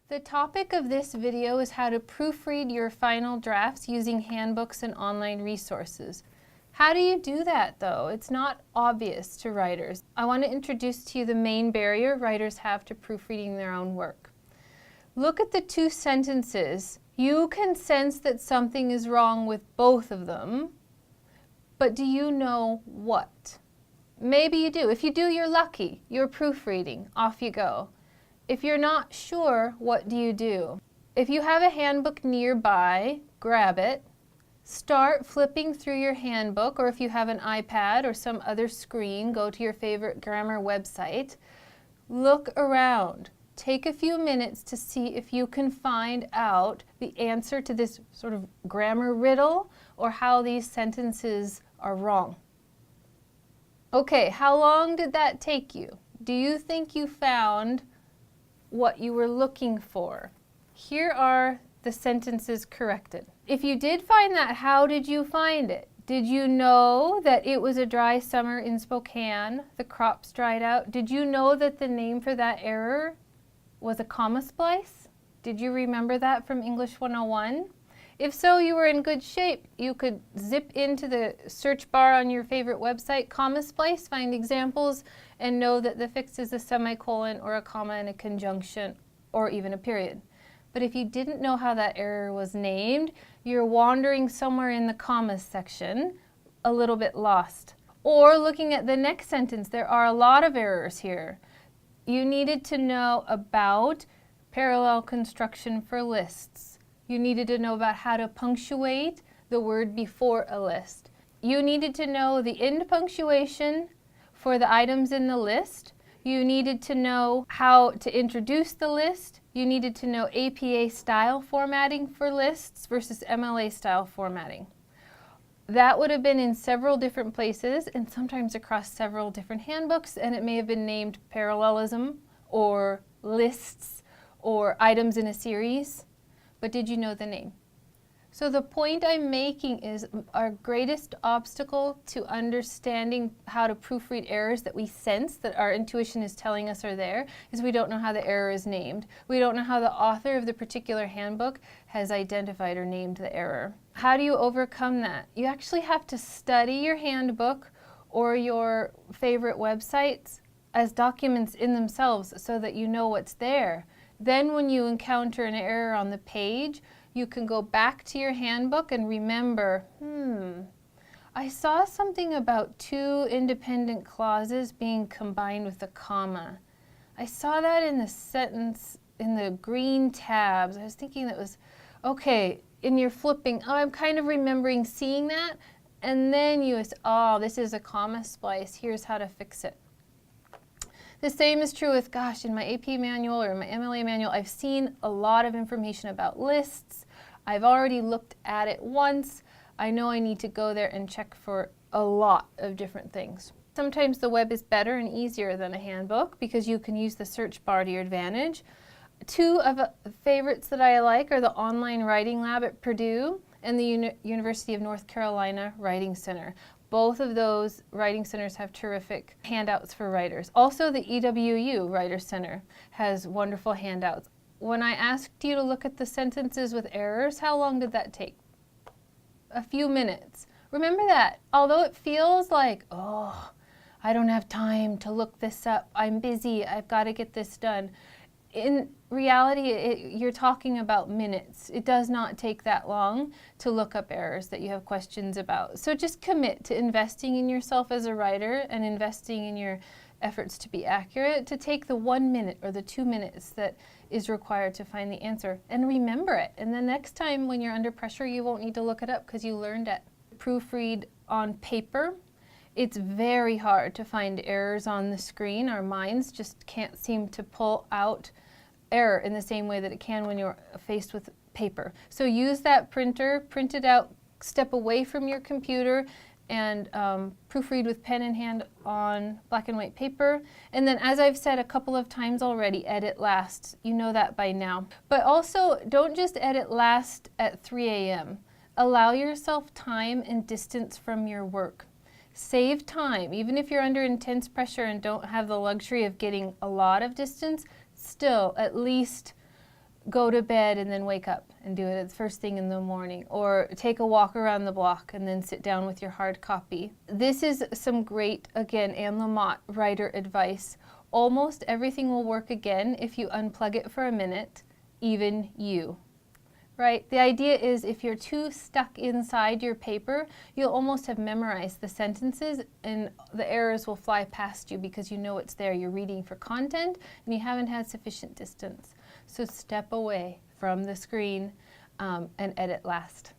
The topic of this video is how to proofread your final drafts using handbooks and online resources. How do you do that though? It's not obvious to writers. I want to introduce to you the main barrier writers have to proofreading their own work. Look at the two sentences. You can sense that something is wrong with both of them, but do you know what? Maybe you do. If you do, you're lucky. You're proofreading. Off you go. If you're not sure, what do you do? If you have a handbook nearby, grab it. Start flipping through your handbook, or if you have an iPad or some other screen, go to your favorite grammar website. Look around. Take a few minutes to see if you can find out the answer to this sort of grammar riddle or how these sentences are wrong. Okay, how long did that take you? Do you think you found what you were looking for? Here are the sentences corrected. If you did find that, how did you find it? Did you know that it was a dry summer in Spokane? The crops dried out. Did you know that the name for that error was a comma splice? Did you remember that from English 101? If so, you were in good shape. You could zip into the search bar on your favorite website, comma splice, find examples, and know that the fix is a semicolon or a comma and a conjunction or even a period. But if you didn't know how that error was named, you're wandering somewhere in the commas section, a little bit lost. Or looking at the next sentence, there are a lot of errors here. You needed to know about parallel construction for lists. You needed to know about how to punctuate the word before a list. You needed to know the end punctuation for the items in the list. You needed to know how to introduce the list. You needed to know APA style formatting for lists versus MLA style formatting. That would have been in several different places and sometimes across several different handbooks, and it may have been named parallelism or lists or items in a series. But did you know the name? So the point I'm making is our greatest obstacle to understanding how to proofread errors that we sense, that our intuition is telling us are there, is we don't know how the error is named. We don't know how the author of the particular handbook has identified or named the error. How do you overcome that? You actually have to study your handbook or your favorite websites as documents in themselves so that you know what's there. Then when you encounter an error on the page, you can go back to your handbook and remember, I saw something about two independent clauses being combined with a comma. I saw that in the sentence in the green tabs. I was thinking that was, okay, in your flipping, oh, I'm kind of remembering seeing that, and then you say, oh, this is a comma splice, here's how to fix it. The same is true with, gosh, in my AP manual or my MLA manual, I've seen a lot of information about lists. I've already looked at it once. I know I need to go there and check for a lot of different things. Sometimes the web is better and easier than a handbook because you can use the search bar to your advantage. Two of the favorites that I like are the online writing lab at Purdue and the University of North Carolina Writing Center. Both of those writing centers have terrific handouts for writers. Also, the EWU Writer Center has wonderful handouts. When I asked you to look at the sentences with errors, how long did that take? A few minutes. Remember that. Although it feels like, oh, I don't have time to look this up. I'm busy. I've got to get this done. In reality, you're talking about minutes. It does not take that long to look up errors that you have questions about. So just commit to investing in yourself as a writer and investing in your efforts to be accurate, to take the 1 minute or the 2 minutes that is required to find the answer and remember it. And the next time when you're under pressure, you won't need to look it up because you learned it. Proofread on paper. It's very hard to find errors on the screen. Our minds just can't seem to pull out error in the same way that it can when you're faced with paper. So use that printer, print it out, step away from your computer, and proofread with pen in hand on black and white paper. And then, as I've said a couple of times already, edit last. You know that by now. But also, don't just edit last at 3 a.m. Allow yourself time and distance from your work. Save time. Even if you're under intense pressure and don't have the luxury of getting a lot of distance, still at least go to bed and then wake up and do it at the first thing in the morning, or take a walk around the block and then sit down with your hard copy. This is some great, again, Anne Lamott writer advice. Almost everything will work again if you unplug it for a minute, even you. Right? The idea is if you're too stuck inside your paper, you'll almost have memorized the sentences and the errors will fly past you because you know it's there. You're reading for content and you haven't had sufficient distance. So step away from the screen and edit last.